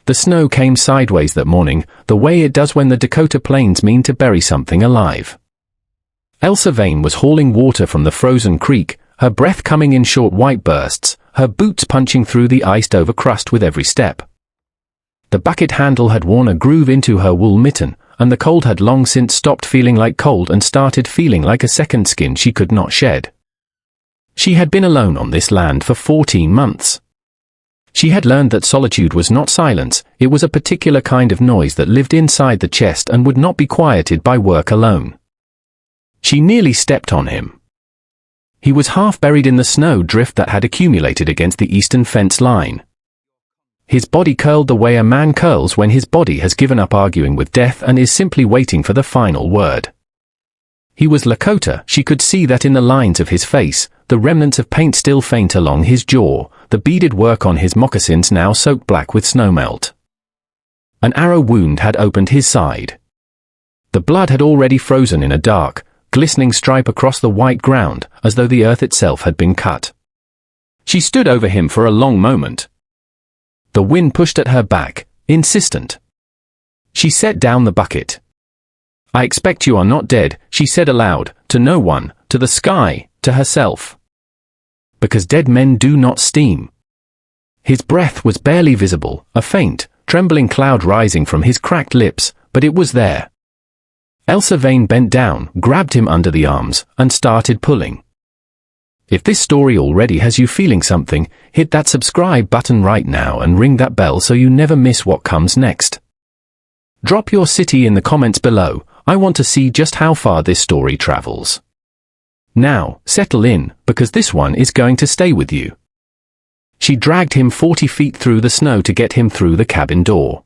The snow came sideways that morning, the way it does when the Dakota plains mean to bury something alive. Elsa Vane was hauling water from the frozen creek, her breath coming in short white bursts, her boots punching through the iced-over crust with every step. The bucket handle had worn a groove into her wool mitten, and the cold had long since stopped feeling like cold and started feeling like a second skin she could not shed. She had been alone on this land for 14 months. She had learned that solitude was not silence, it was a particular kind of noise that lived inside the chest and would not be quieted by work alone. She nearly stepped on him. He was half buried in the snow drift that had accumulated against the eastern fence line. His body curled the way a man curls when his body has given up arguing with death and is simply waiting for the final word. He was Lakota. She could see that in the lines of his face, the remnants of paint still faint along his jaw, the beaded work on his moccasins now soaked black with snowmelt. An arrow wound had opened his side. The blood had already frozen in a dark, glistening stripe across the white ground, as though the earth itself had been cut. She stood over him for a long moment. The wind pushed at her back, insistent. She set down the bucket. "I expect you are not dead," she said aloud, to no one, to the sky, to herself. Because dead men do not steam. His breath was barely visible, a faint, trembling cloud rising from his cracked lips, but it was there. Elsa Vane bent down, grabbed him under the arms, and started pulling. If this story already has you feeling something, hit that subscribe button right now and ring that bell so you never miss what comes next. Drop your city in the comments below. I want to see just how far this story travels. Now, settle in, because this one is going to stay with you. She dragged him 40 feet through the snow to get him through the cabin door.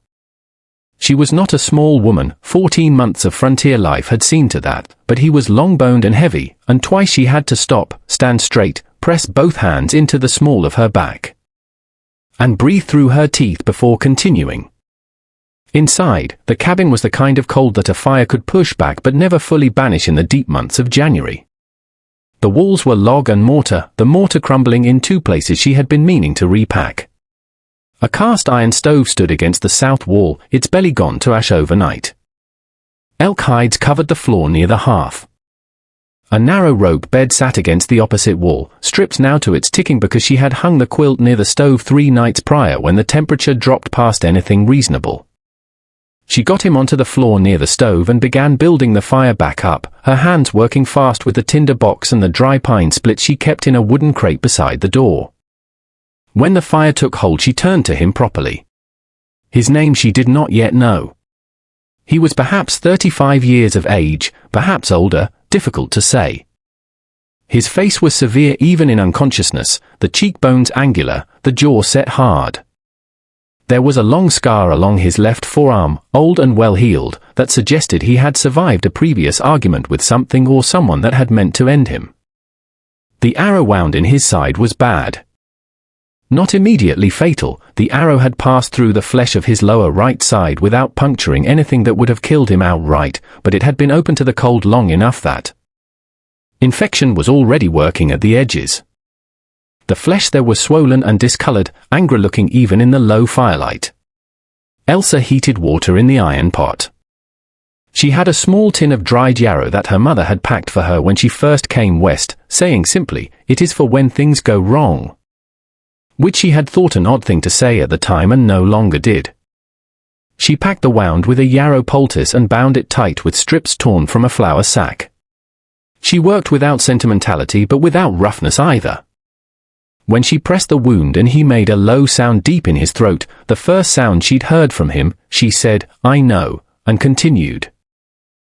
She was not a small woman, 14 months of frontier life had seen to that, but he was long-boned and heavy, and twice she had to stop, stand straight, press both hands into the small of her back, and breathe through her teeth before continuing. Inside, the cabin was the kind of cold that a fire could push back but never fully banish in the deep months of January. The walls were log and mortar, the mortar crumbling in two places she had been meaning to repack. A cast iron stove stood against the south wall, its belly gone to ash overnight. Elk hides covered the floor near the hearth. A narrow rope bed sat against the opposite wall, stripped now to its ticking because she had hung the quilt near the stove 3 nights prior when the temperature dropped past anything reasonable. She got him onto the floor near the stove and began building the fire back up, her hands working fast with the tinder box and the dry pine split she kept in a wooden crate beside the door. When the fire took hold, she turned to him properly. His name she did not yet know. He was perhaps 35 years of age, perhaps older, difficult to say. His face was severe even in unconsciousness, the cheekbones angular, the jaw set hard. There was a long scar along his left forearm, old and well-healed, that suggested he had survived a previous argument with something or someone that had meant to end him. The arrow wound in his side was bad. Not immediately fatal, the arrow had passed through the flesh of his lower right side without puncturing anything that would have killed him outright, but it had been open to the cold long enough that infection was already working at the edges. The flesh there was swollen and discolored, angry-looking even in the low firelight. Elsa heated water in the iron pot. She had a small tin of dried yarrow that her mother had packed for her when she first came west, saying simply, "It is for when things go wrong," which she had thought an odd thing to say at the time and no longer did. She packed the wound with a yarrow poultice and bound it tight with strips torn from a flour sack. She worked without sentimentality but without roughness either. When she pressed the wound and he made a low sound deep in his throat, the first sound she'd heard from him, she said, "I know," and continued.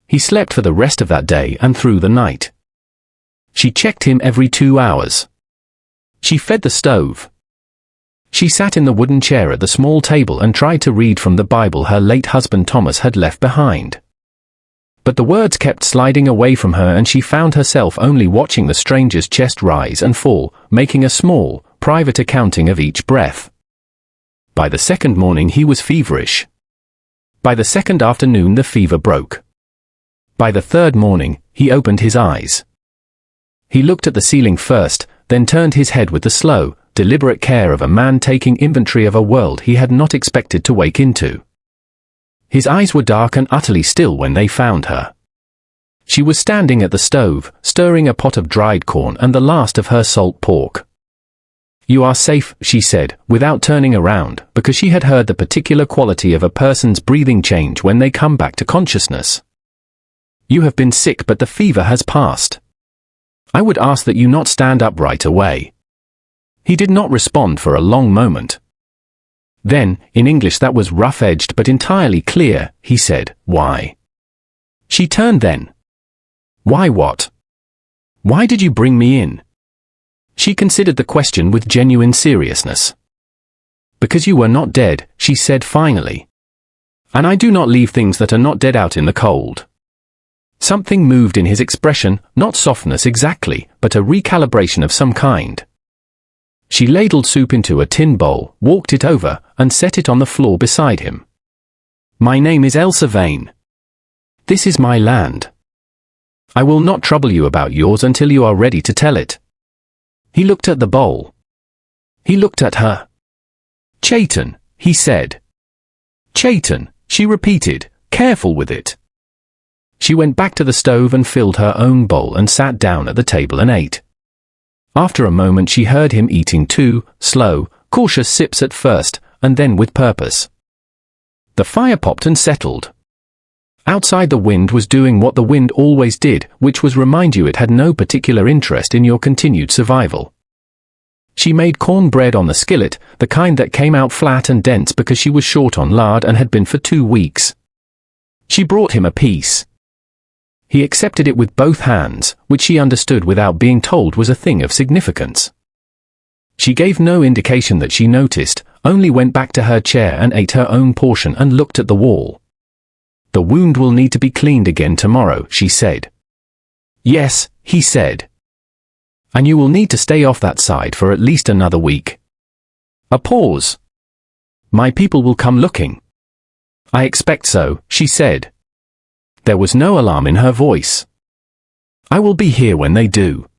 He slept for the rest of that day and through the night. She checked him every 2 hours. She fed the stove. She sat in the wooden chair at the small table and tried to read from the Bible her late husband Thomas had left behind. But the words kept sliding away from her and she found herself only watching the stranger's chest rise and fall, making a small, private accounting of each breath. By the second morning he was feverish. By the second afternoon the fever broke. By the third morning, he opened his eyes. He looked at the ceiling first, then turned his head with the slow, deliberate care of a man taking inventory of a world he had not expected to wake into. His eyes were dark and utterly still when they found her. She was standing at the stove, stirring a pot of dried corn and the last of her salt pork. "You are safe," she said, without turning around, because she had heard the particular quality of a person's breathing change when they come back to consciousness. "You have been sick, but the fever has passed. I would ask that you not stand up right away." He did not respond for a long moment. Then, in English that was rough-edged but entirely clear, he said, "Why?" She turned then. "Why what? Why did you bring me in?" She considered the question with genuine seriousness. "Because you were not dead," she said finally. "And I do not leave things that are not dead out in the cold." Something moved in his expression, not softness exactly, but a recalibration of some kind. She ladled soup into a tin bowl, walked it over, and set it on the floor beside him. "My name is Elsa Vane. This is my land. I will not trouble you about yours until you are ready to tell it." He looked at the bowl. He looked at her. "Chaitan," he said. "Chaitan," she repeated, careful with it. She went back to the stove and filled her own bowl and sat down at the table and ate. After a moment she heard him eating too, slow, cautious sips at first, and then with purpose. The fire popped and settled. Outside the wind was doing what the wind always did, which was remind you it had no particular interest in your continued survival. She made cornbread on the skillet, the kind that came out flat and dense because she was short on lard and had been for 2 weeks. She brought him a piece. He accepted it with both hands, which she understood without being told was a thing of significance. She gave no indication that she noticed, only went back to her chair and ate her own portion and looked at the wall. "The wound will need to be cleaned again tomorrow," she said. "Yes," he said. "And you will need to stay off that side for at least another week." A pause. "My people will come looking." "I expect so," she said. There was no alarm in her voice. "I will be here when they do."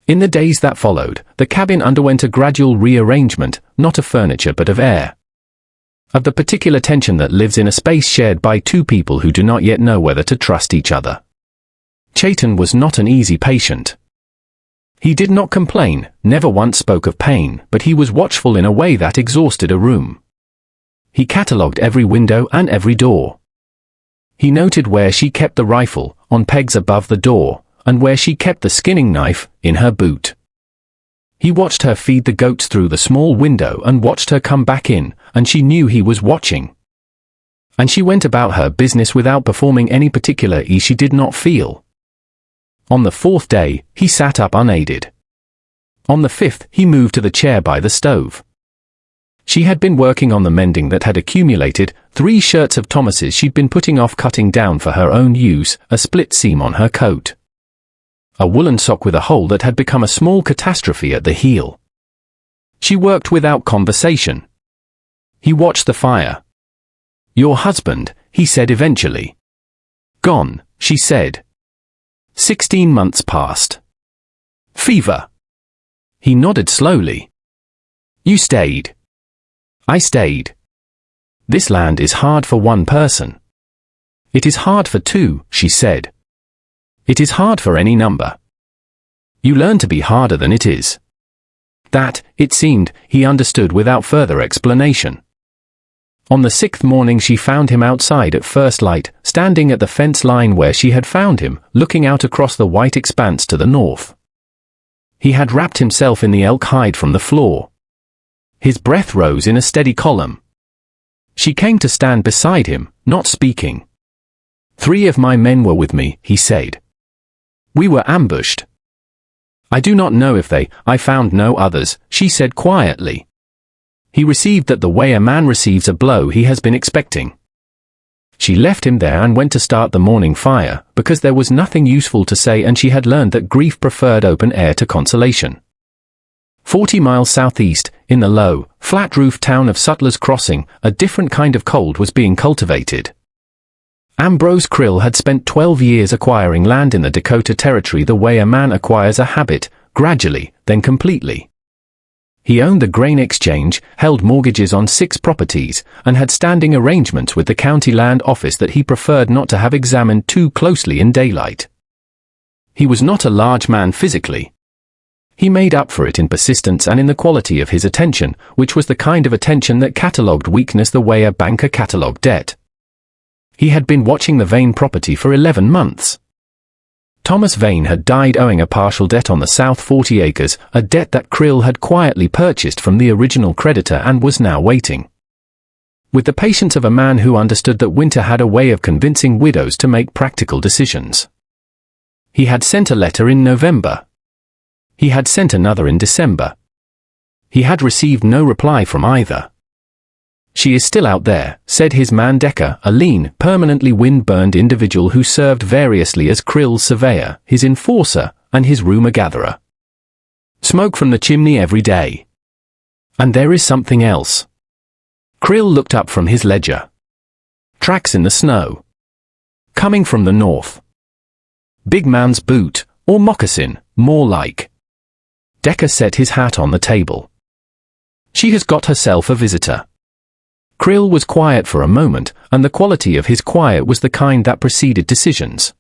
In the days that followed, the cabin underwent a gradual rearrangement, not of furniture but of air. Of the particular tension that lives in a space shared by two people who do not yet know whether to trust each other. Chaitan was not an easy patient. He did not complain, never once spoke of pain, but he was watchful in a way that exhausted a room. He catalogued every window and every door. He noted where she kept the rifle, on pegs above the door, and where she kept the skinning knife, in her boot. He watched her feed the goats through the small window and watched her come back in, and she knew he was watching. And she went about her business without performing any particular ease she did not feel. On the 4th day, he sat up unaided. On the 5th, he moved to the chair by the stove. She had been working on the mending that had accumulated, 3 shirts of Thomas's she'd been putting off cutting down for her own use, a split seam on her coat. A woolen sock with a hole that had become a small catastrophe at the heel. She worked without conversation. He watched the fire. "Your husband," he said eventually. "Gone," she said. 16 months passed. "Fever." He nodded slowly. "You stayed." "I stayed. This land is hard for one person." "It is hard for 2, she said. "It is hard for any number. You learn to be harder than it is." That, it seemed, he understood without further explanation. On the 6th morning she found him outside at first light, standing at the fence line where she had found him, looking out across the white expanse to the north. He had wrapped himself in the elk hide from the floor. His breath rose in a steady column. She came to stand beside him, not speaking. 3 of my men were with me," he said. "We were ambushed. I do not know if I found no others," she said quietly. He received that the way a man receives a blow he has been expecting. She left him there and went to start the morning fire, because there was nothing useful to say and she had learned that grief preferred open air to consolation. 40 miles southeast, in the low, flat-roofed town of Sutler's Crossing, a different kind of cold was being cultivated. Ambrose Krill had spent 12 years acquiring land in the Dakota Territory the way a man acquires a habit, gradually, then completely. He owned the grain exchange, held mortgages on 6 properties, and had standing arrangements with the county land office that he preferred not to have examined too closely in daylight. He was not a large man physically. He made up for it in persistence and in the quality of his attention, which was the kind of attention that catalogued weakness the way a banker catalogued debt. He had been watching the Vane property for 11 months. Thomas Vane had died owing a partial debt on the South 40 acres, a debt that Krill had quietly purchased from the original creditor and was now waiting. With the patience of a man who understood that winter had a way of convincing widows to make practical decisions. He had sent a letter in November. He had sent another in December. He had received no reply from either. "She is still out there," said his man Decker, a lean, permanently wind-burned individual who served variously as Krill's surveyor, his enforcer, and his rumour-gatherer. "Smoke from the chimney every day. And there is something else." Krill looked up from his ledger. "Tracks in the snow. Coming from the north. Big man's boot, or moccasin, more like." Decker set his hat on the table. "She has got herself a visitor." Krill was quiet for a moment, and the quality of his quiet was the kind that preceded decisions.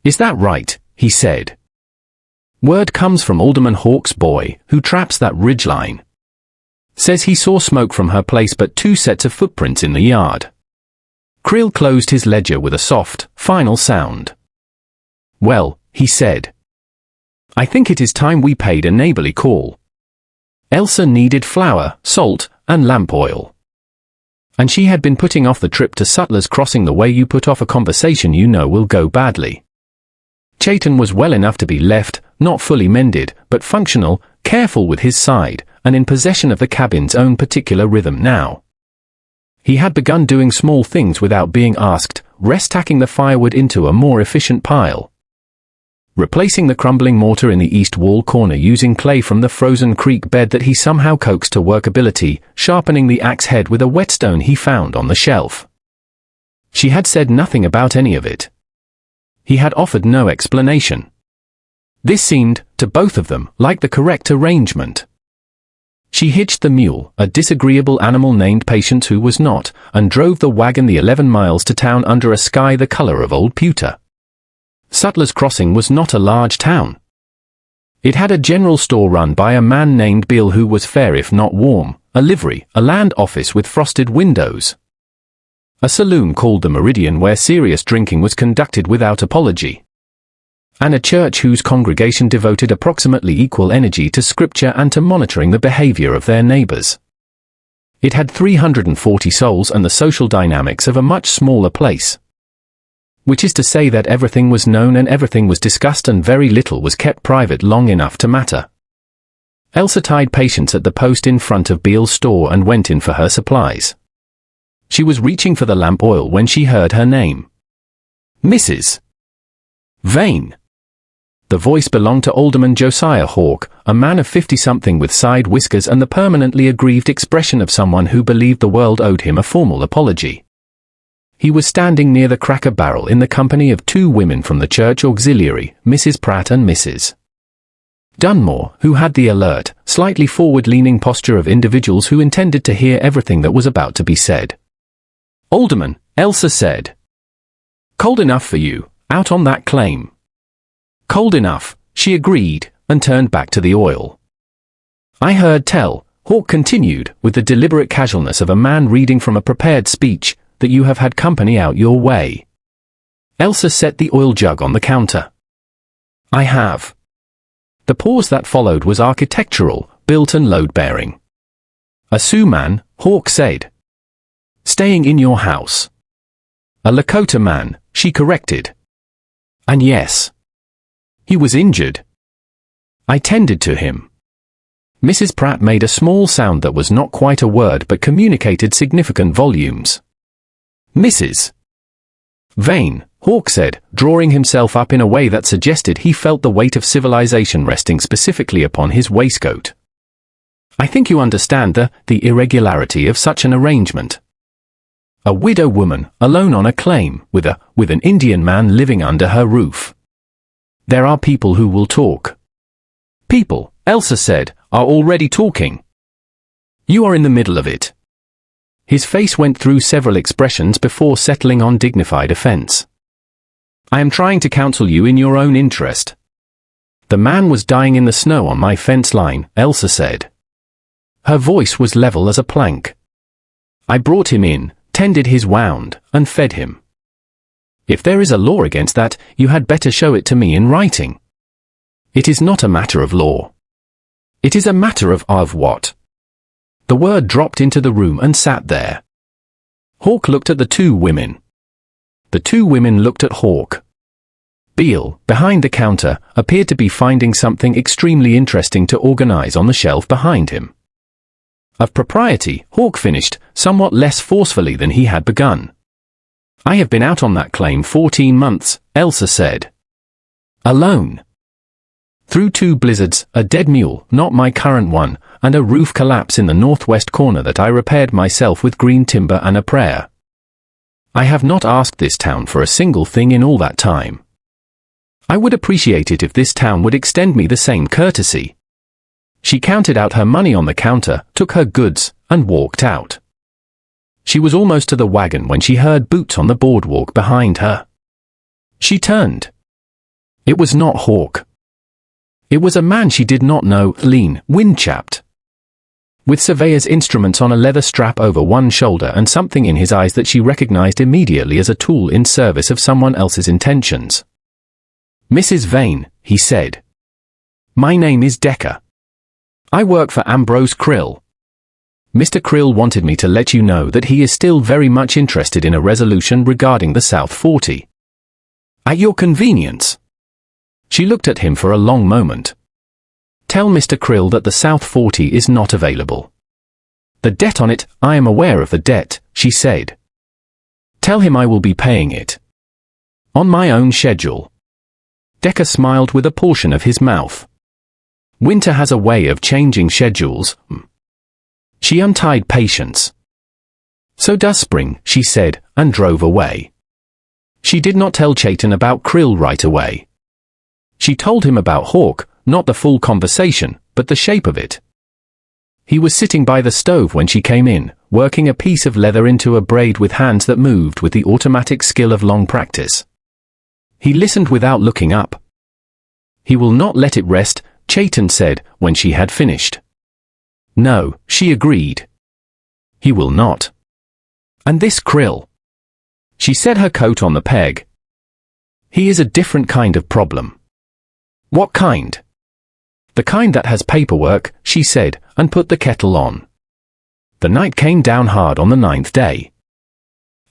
"Is that right?" he said. "Word comes from Alderman Hawke's boy, who traps that ridgeline. Says he saw smoke from her place but 2 sets of footprints in the yard." Krill closed his ledger with a soft, final sound. "Well," he said, "I think it is time we paid a neighbourly call. Elsa needed flour, salt, and lamp oil. And she had been putting off the trip to Sutler's Crossing the way you put off a conversation you know will go badly. Chayton was well enough to be left, not fully mended, but functional, careful with his side, and in possession of the cabin's own particular rhythm now. He had begun doing small things without being asked, rest-tacking the firewood into a more efficient pile. Replacing the crumbling mortar in the east wall corner using clay from the frozen creek bed that he somehow coaxed to workability, sharpening the axe head with a whetstone he found on the shelf. She had said nothing about any of it. He had offered no explanation. This seemed, to both of them, like the correct arrangement. She hitched the mule, a disagreeable animal named Patience who was not, and drove the wagon the 11 miles to town under a sky the colour of old pewter. Sutler's Crossing was not a large town. It had a general store run by a man named Bill who was fair if not warm, a livery, a land office with frosted windows, a saloon called the Meridian where serious drinking was conducted without apology, and a church whose congregation devoted approximately equal energy to scripture and to monitoring the behavior of their neighbors. It had 340 souls and the social dynamics of a much smaller place. Which is to say that everything was known and everything was discussed and very little was kept private long enough to matter. Elsa tied Patience at the post in front of Beale's store and went in for her supplies. She was reaching for the lamp oil when she heard her name. "Mrs. Vane." The voice belonged to Alderman Josiah Hawke, a man of 50-something with side whiskers and the permanently aggrieved expression of someone who believed the world owed him a formal apology. He was standing near the Cracker Barrel in the company of 2 women from the church auxiliary, Mrs. Pratt and Mrs. Dunmore, who had the alert, slightly forward-leaning posture of individuals who intended to hear everything that was about to be said. "Alderman," Elsa said. "Cold enough for you, out on that claim." "Cold enough," she agreed, and turned back to the oil. "I heard tell," Hawke continued, with the deliberate casualness of a man reading from a prepared speech, "that you have had company out your way." Elsa set the oil jug on the counter. "I have." The pause that followed was architectural, built and load-bearing. "A Sioux man," Hawke said. "Staying in your house." "A Lakota man," she corrected. "And yes. He was injured. I tended to him." Mrs. Pratt made a small sound that was not quite a word but communicated significant volumes. "Mrs. Vane," Hawke said, drawing himself up in a way that suggested he felt the weight of civilization resting specifically upon his waistcoat. "I think you understand the irregularity of such an arrangement. A widow woman, alone on a claim, with an Indian man living under her roof. There are people who will talk." "People," Elsa said, are already talking. You are in the middle of it. His face went through several expressions before settling on dignified offense. I am trying to counsel you in your own interest. The man was dying in the snow on my fence line, Elsa said. Her voice was level as a plank. I brought him in, tended his wound, and fed him. If there is a law against that, you had better show it to me in writing. It is not a matter of law. It is a matter of what? The word dropped into the room and sat there. Hawk looked at the two women. The two women looked at Hawk. Beale, behind the counter, appeared to be finding something extremely interesting to organize on the shelf behind him. Of propriety, Hawk finished, somewhat less forcefully than he had begun. I have been out on that claim 14 months, Elsa said. Alone. Through 2 blizzards, a dead mule, not my current one, and a roof collapse in the northwest corner that I repaired myself with green timber and a prayer. I have not asked this town for a single thing in all that time. I would appreciate it if this town would extend me the same courtesy. She counted out her money on the counter, took her goods, and walked out. She was almost to the wagon when she heard boots on the boardwalk behind her. She turned. It was not Hawk. It was a man she did not know, lean, wind-chapped, with surveyor's instruments on a leather strap over one shoulder and something in his eyes that she recognized immediately as a tool in service of someone else's intentions. Mrs. Vane, he said. My name is Decker. I work for Ambrose Krill. Mr. Krill wanted me to let you know that he is still very much interested in a resolution regarding the South 40. At your convenience. She looked at him for a long moment. Tell Mr. Krill that the South 40 is not available. The debt on it, I am aware of the debt, she said. Tell him I will be paying it. On my own schedule. Decker smiled with a portion of his mouth. Winter has a way of changing schedules. She untied Patience. So does spring, she said, and drove away. She did not tell Chayton about Krill right away. She told him about Hawk, not the full conversation, but the shape of it. He was sitting by the stove when she came in, working a piece of leather into a braid with hands that moved with the automatic skill of long practice. He listened without looking up. He will not let it rest, Chayton said, when she had finished. No, she agreed. He will not. And this Krill. She set her coat on the peg. He is a different kind of problem. What kind? The kind that has paperwork, she said, and put the kettle on. The night came down hard on the 9th day.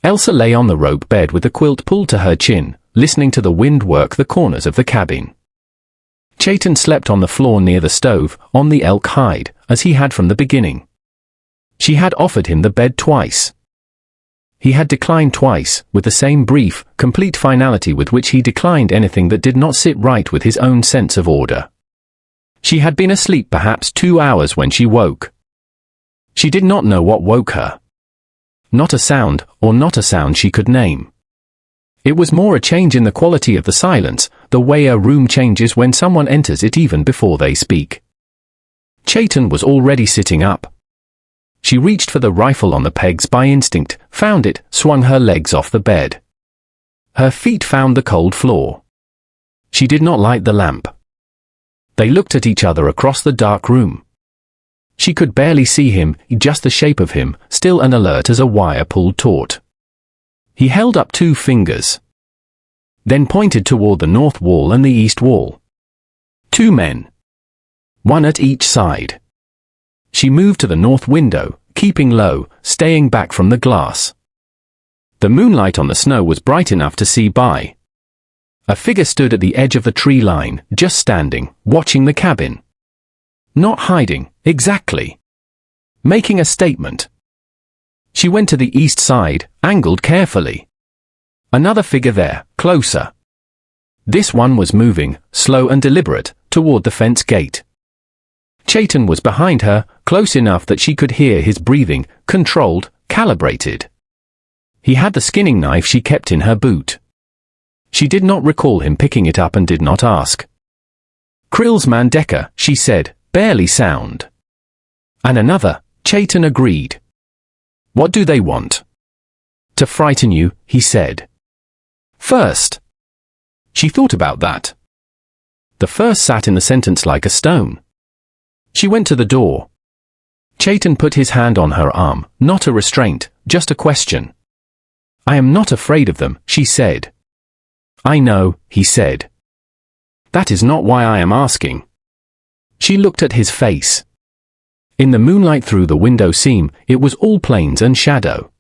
Elsa lay on the rope bed with the quilt pulled to her chin, listening to the wind work the corners of the cabin. Chayton slept on the floor near the stove, on the elk hide, as he had from the beginning. She had offered him the bed twice. He had declined twice, with the same brief, complete finality with which he declined anything that did not sit right with his own sense of order. She had been asleep perhaps 2 hours when she woke. She did not know what woke her. Not a sound, or not a sound she could name. It was more a change in the quality of the silence, the way a room changes when someone enters it even before they speak. Chayton was already sitting up. She reached for the rifle on the pegs by instinct, found it, swung her legs off the bed. Her feet found the cold floor. She did not light the lamp. They looked at each other across the dark room. She could barely see him, just the shape of him, still and alert as a wire pulled taut. He held up 2 fingers. Then pointed toward the north wall and the east wall. 2 men. 1 at each side. She moved to the north window, keeping low, staying back from the glass. The moonlight on the snow was bright enough to see by. A figure stood at the edge of the tree line, just standing, watching the cabin. Not hiding, exactly. Making a statement. She went to the east side, angled carefully. Another figure there, closer. This one was moving, slow and deliberate, toward the fence gate. Chayton was behind her, close enough that she could hear his breathing, controlled, calibrated. He had the skinning knife she kept in her boot. She did not recall him picking it up and did not ask. Krill's man Decker, she said, barely sound. And another, Chaitan agreed. What do they want? To frighten you, he said. First. She thought about that. The first sat in the sentence like a stone. She went to the door. Chaitan put his hand on her arm, not a restraint, just a question. I am not afraid of them, she said. I know, he said. That is not why I am asking. She looked at his face. In the moonlight through the window seam, it was all plains and shadow.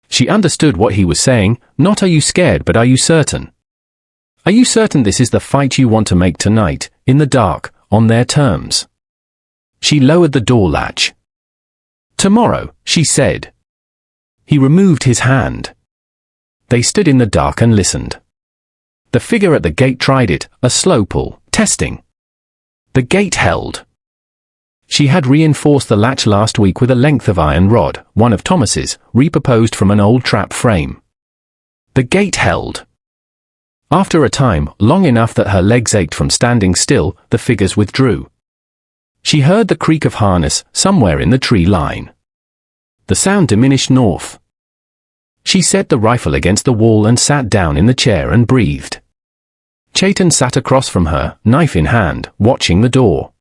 She understood what he was saying, not are you scared but are you certain? Are you certain this is the fight you want to make tonight, in the dark, on their terms? She lowered the door latch. Tomorrow, she said. He removed his hand. They stood in the dark and listened. The figure at the gate tried it, a slow pull, testing. The gate held. She had reinforced the latch last week with a length of iron rod, one of Thomas's, repurposed from an old trap frame. The gate held. After a time, long enough that her legs ached from standing still, the figures withdrew. She heard the creak of harness somewhere in the tree line. The sound diminished north. She set the rifle against the wall and sat down in the chair and breathed. Chaitan sat across from her, knife in hand, watching the door.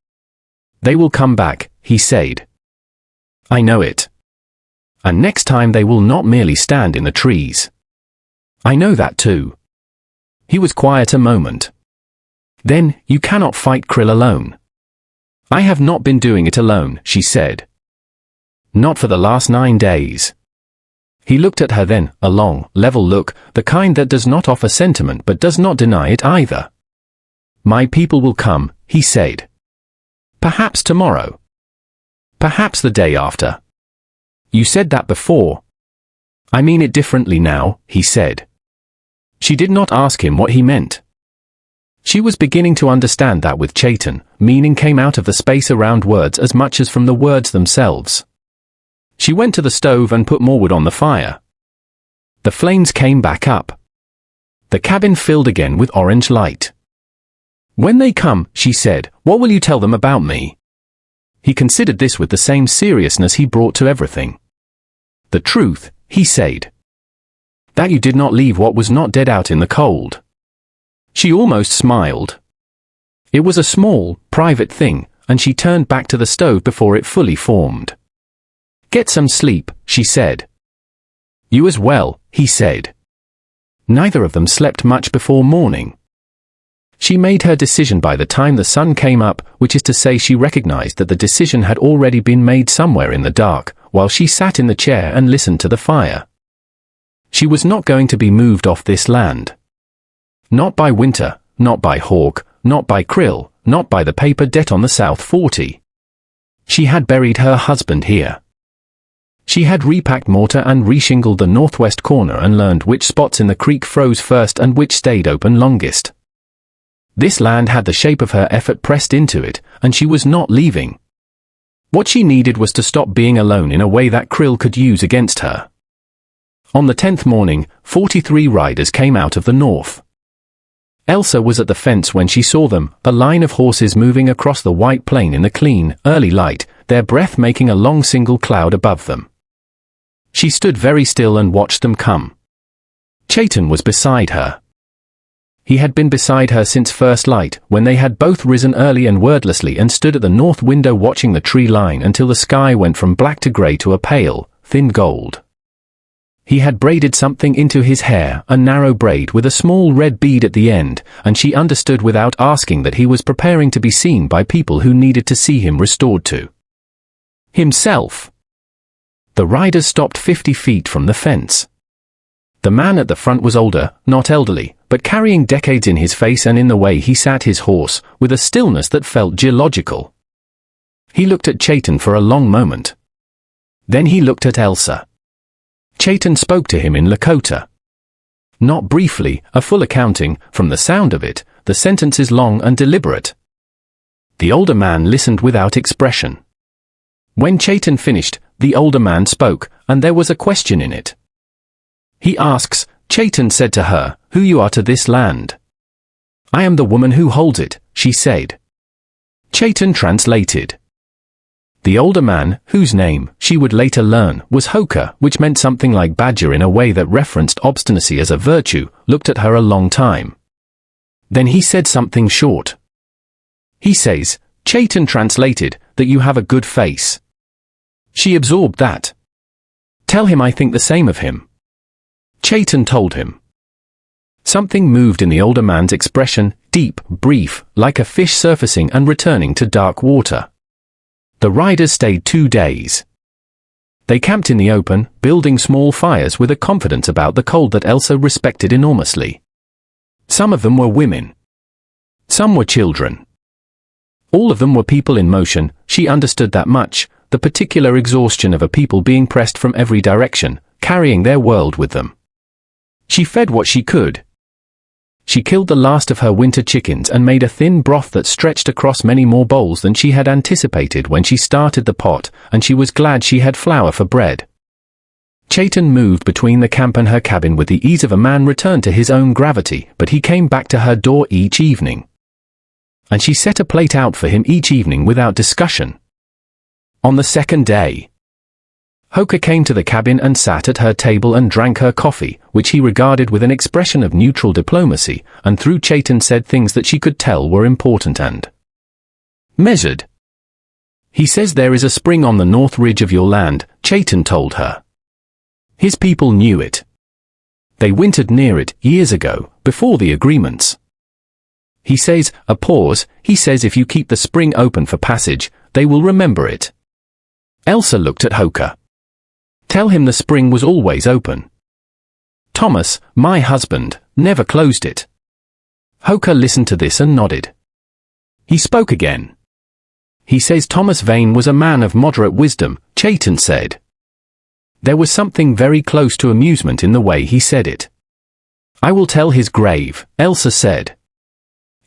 They will come back, he said. I know it. And next time they will not merely stand in the trees. I know that too. He was quiet a moment. Then, you cannot fight Krill alone. I have not been doing it alone, she said. Not for the last 9 days. He looked at her then, a long, level look, the kind that does not offer sentiment but does not deny it either. My people will come, he said. Perhaps tomorrow. Perhaps the day after. You said that before. I mean it differently now, he said. She did not ask him what he meant. She was beginning to understand that with Chaitan, meaning came out of the space around words as much as from the words themselves. She went to the stove and put more wood on the fire. The flames came back up. The cabin filled again with orange light. When they come, she said, what will you tell them about me? He considered this with the same seriousness he brought to everything. The truth, he said. That you did not leave what was not dead out in the cold. She almost smiled. It was a small, private thing, and she turned back to the stove before it fully formed. Get some sleep, she said. You as well, he said. Neither of them slept much before morning. She made her decision by the time the sun came up, which is to say she recognized that the decision had already been made somewhere in the dark, while she sat in the chair and listened to the fire. She was not going to be moved off this land. Not by winter, not by hawk, not by krill, not by the paper debt on the South 40. She had buried her husband here. She had repacked mortar and reshingled the northwest corner and learned which spots in the creek froze first and which stayed open longest. This land had the shape of her effort pressed into it, and she was not leaving. What she needed was to stop being alone in a way that krill could use against her. On the 10th morning, 43 riders came out of the north. Elsa was at the fence when she saw them, a line of horses moving across the white plain in the clean, early light, their breath making a long single cloud above them. She stood very still and watched them come. Chaitan was beside her. He had been beside her since first light, when they had both risen early and wordlessly and stood at the north window watching the tree line until the sky went from black to grey to a pale, thin gold. He had braided something into his hair, a narrow braid with a small red bead at the end, and she understood without asking that he was preparing to be seen by people who needed to see him restored to himself. The riders stopped 50 feet from the fence. The man at the front was older, not elderly, but carrying decades in his face and in the way he sat his horse, with a stillness that felt geological. He looked at Chaitan for a long moment. Then he looked at Elsa. Chaitan spoke to him in Lakota. Not briefly, a full accounting, from the sound of it, the sentence is long and deliberate. The older man listened without expression. When Chaitan finished, the older man spoke, and there was a question in it. He asks, Chaitan said to her, who you are to this land. I am the woman who holds it, she said. Chaitan translated. The older man, whose name, she would later learn, was Hoka, which meant something like badger in a way that referenced obstinacy as a virtue, looked at her a long time. Then he said something short. He says, Chaitan translated, that you have a good face. She absorbed that. Tell him I think the same of him. Chaitan told him. Something moved in the older man's expression, deep, brief, like a fish surfacing and returning to dark water. The riders stayed 2 days. They camped in the open, building small fires with a confidence about the cold that Elsa respected enormously. Some of them were women. Some were children. All of them were people in motion. She understood that much, the particular exhaustion of a people being pressed from every direction, carrying their world with them. She fed what she could. She killed the last of her winter chickens and made a thin broth that stretched across many more bowls than she had anticipated when she started the pot, and she was glad she had flour for bread. Chaitan moved between the camp and her cabin with the ease of a man returned to his own gravity, but he came back to her door each evening. And she set a plate out for him each evening without discussion. On the second day, Hoka came to the cabin and sat at her table and drank her coffee, which he regarded with an expression of neutral diplomacy, and through Chaitan said things that she could tell were important and measured. He says there is a spring on the north ridge of your land, Chaitan told her. His people knew it. They wintered near it years ago, before the agreements. He says, a pause, he says if you keep the spring open for passage, they will remember it. Elsa looked at Hoka. Tell him the spring was always open. Thomas, my husband, never closed it. Hoka listened to this and nodded. He spoke again. He says Thomas Vane was a man of moderate wisdom, Chaitan said. There was something very close to amusement in the way he said it. I will tell his grave, Elsa said.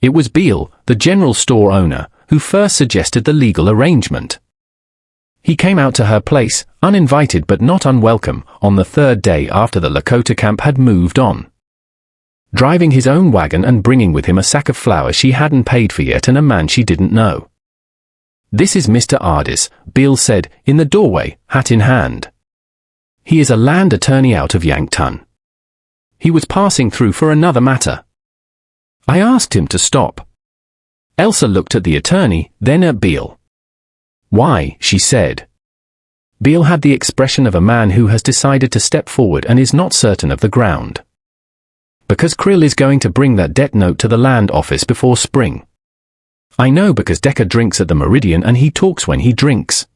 It was Beale, the general store owner, who first suggested the legal arrangement. He came out to her place, uninvited but not unwelcome, on the third day after the Lakota camp had moved on. Driving his own wagon and bringing with him a sack of flour she hadn't paid for yet and a man she didn't know. This is Mr. Ardis, Beale said, in the doorway, hat in hand. He is a land attorney out of Yankton. He was passing through for another matter. I asked him to stop. Elsa looked at the attorney, then at Beale. Why, she said. Beale had the expression of a man who has decided to step forward and is not certain of the ground. Because Krill is going to bring that debt note to the land office before spring. I know because Decker drinks at the Meridian and he talks when he drinks.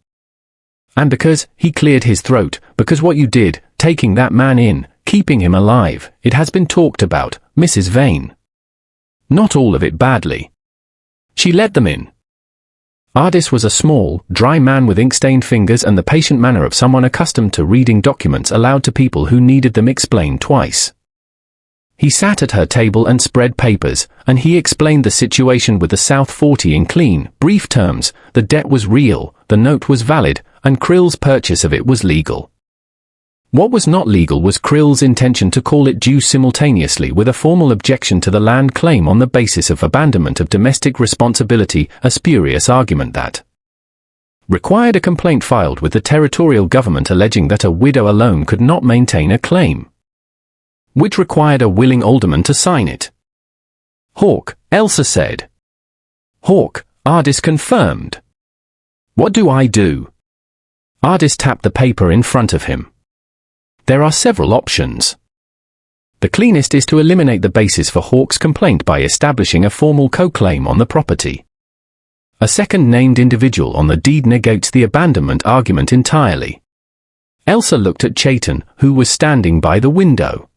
And because he cleared his throat, because what you did, taking that man in, keeping him alive, it has been talked about, Mrs. Vane. Not all of it badly. She let them in. Ardis was a small, dry man with ink-stained fingers and the patient manner of someone accustomed to reading documents aloud to people who needed them explained twice. He sat at her table and spread papers, and he explained the situation with the South 40 in clean, brief terms. The debt was real, the note was valid, and Krill's purchase of it was legal. What was not legal was Krill's intention to call it due simultaneously with a formal objection to the land claim on the basis of abandonment of domestic responsibility, a spurious argument that required a complaint filed with the territorial government alleging that a widow alone could not maintain a claim, which required a willing alderman to sign it. Hawk, Elsa said. Hawk, Ardis confirmed. What do I do? Ardis tapped the paper in front of him. There are several options. The cleanest is to eliminate the basis for Hawk's complaint by establishing a formal co-claim on the property. A second named individual on the deed negates the abandonment argument entirely. Elsa looked at Chaitan, who was standing by the window.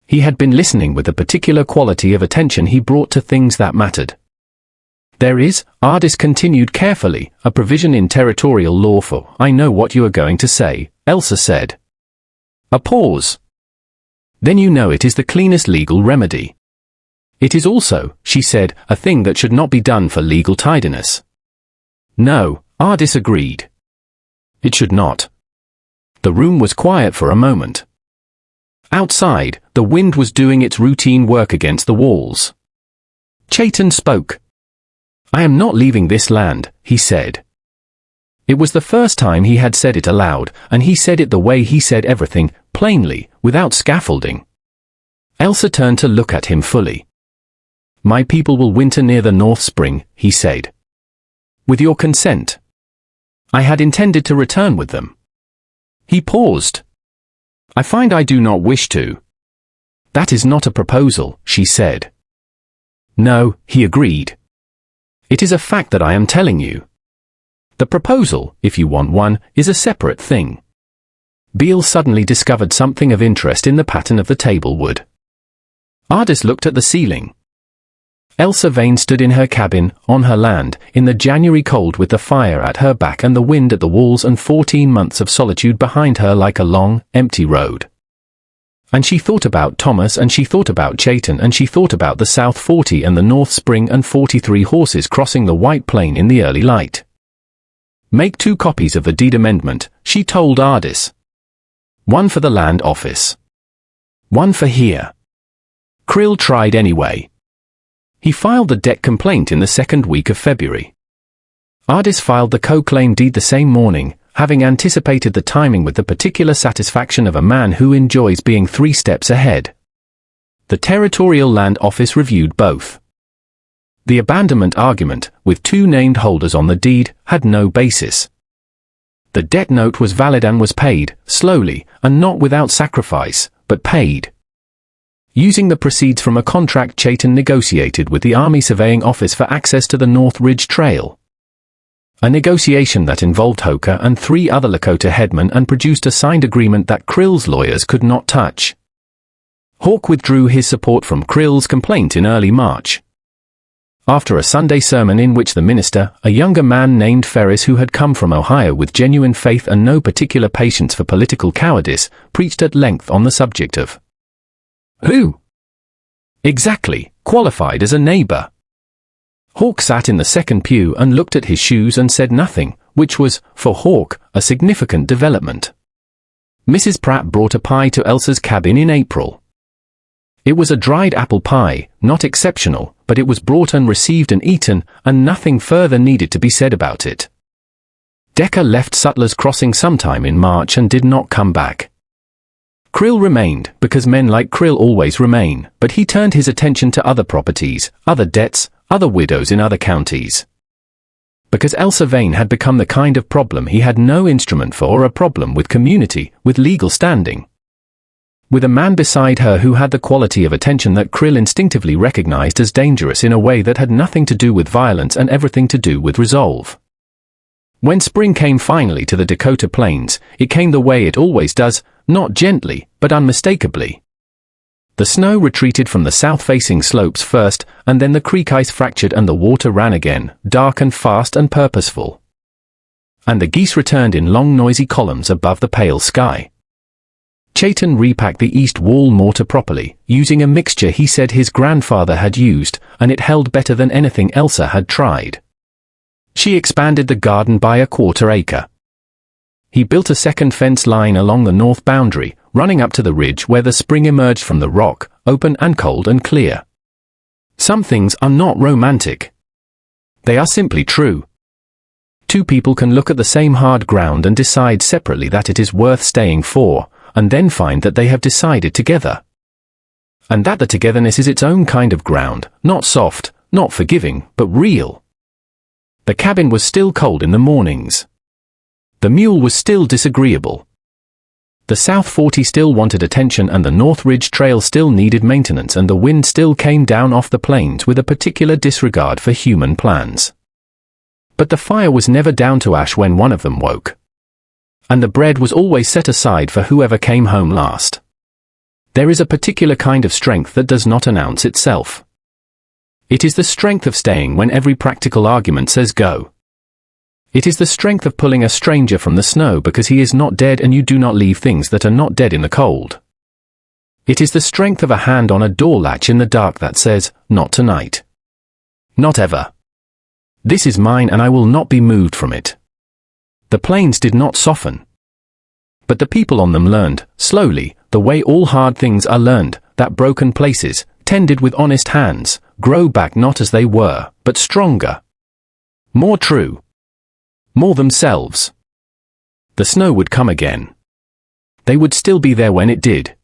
He had been listening with the particular quality of attention he brought to things that mattered. There is, Ardis continued carefully, a provision in territorial law for, I know what you are going to say, Elsa said. A pause. Then you know it is the cleanest legal remedy. It is also, she said, a thing that should not be done for legal tidiness. No, Ardis agreed. It should not. The room was quiet for a moment. Outside, the wind was doing its routine work against the walls. Chaitan spoke. "I am not leaving this land," he said. It was the first time he had said it aloud, and he said it the way he said everything, plainly, without scaffolding. Elsa turned to look at him fully. "My people will winter near the North Spring," he said. "With your consent. I had intended to return with them." He paused. "I find I do not wish to." "That is not a proposal," she said. "No," he agreed. "It is a fact that I am telling you. The proposal, if you want one, is a separate thing." Beale suddenly discovered something of interest in the pattern of the table wood. Ardis looked at the ceiling. Elsa Vane stood in her cabin, on her land, in the January cold with the fire at her back and the wind at the walls and 14 months of solitude behind her like a long, empty road. And she thought about Thomas, and she thought about Chayton, and she thought about the South 40 and the North Spring and 43 horses crossing the white plain in the early light. "Make 2 copies of the deed amendment," she told Ardis. "One for the land office. One for here." Krill tried anyway. He filed the debt complaint in the second week of February. Ardis filed the co-claim deed the same morning, having anticipated the timing with the particular satisfaction of a man who enjoys being 3 steps ahead. The Territorial Land Office reviewed both. The abandonment argument, with 2 named holders on the deed, had no basis. The debt note was valid and was paid, slowly, and not without sacrifice, but paid. Using the proceeds from a contract Chayton negotiated with the Army Surveying Office for access to the North Ridge Trail. A negotiation that involved Hoka and 3 other Lakota headmen and produced a signed agreement that Krill's lawyers could not touch. Hawk withdrew his support from Krill's complaint in early March. After a Sunday sermon in which the minister, a younger man named Ferris who had come from Ohio with genuine faith and no particular patience for political cowardice, preached at length on the subject of who exactly qualified as a neighbor. Hawk sat in the second pew and looked at his shoes and said nothing, which was, for Hawk, a significant development. Mrs. Pratt brought a pie to Elsa's cabin in April. It was a dried apple pie, not exceptional, but it was brought and received and eaten, and nothing further needed to be said about it. Decker left Sutler's Crossing sometime in March and did not come back. Krill remained, because men like Krill always remain, but he turned his attention to other properties, other debts, other widows in other counties. Because Elsa Vane had become the kind of problem he had no instrument for, or a problem with community, with legal standing. With a man beside her who had the quality of attention that Krill instinctively recognized as dangerous in a way that had nothing to do with violence and everything to do with resolve. When spring came finally to the Dakota Plains, it came the way it always does, not gently, but unmistakably. The snow retreated from the south-facing slopes first, and then the creek ice fractured and the water ran again, dark and fast and purposeful. And the geese returned in long noisy columns above the pale sky. Chayton repacked the east wall mortar properly, using a mixture he said his grandfather had used, and it held better than anything Elsa had tried. She expanded the garden by a 1/4 acre. He built a second fence line along the north boundary, running up to the ridge where the spring emerged from the rock, open and cold and clear. Some things are not romantic. They are simply true. 2 people can look at the same hard ground and decide separately that it is worth staying for, and then find that they have decided together. And that the togetherness is its own kind of ground, not soft, not forgiving, but real. The cabin was still cold in the mornings. The mule was still disagreeable. The South 40 still wanted attention, and the North Ridge Trail still needed maintenance, and the wind still came down off the plains with a particular disregard for human plans. But the fire was never down to ash when one of them woke. And the bread was always set aside for whoever came home last. There is a particular kind of strength that does not announce itself. It is the strength of staying when every practical argument says go. It is the strength of pulling a stranger from the snow because he is not dead, and you do not leave things that are not dead in the cold. It is the strength of a hand on a door latch in the dark that says, not tonight. Not ever. This is mine and I will not be moved from it. The plains did not soften. But the people on them learned, slowly, the way all hard things are learned, that broken places, tended with honest hands, grow back not as they were, but stronger. More true. More themselves. The snow would come again. They would still be there when it did.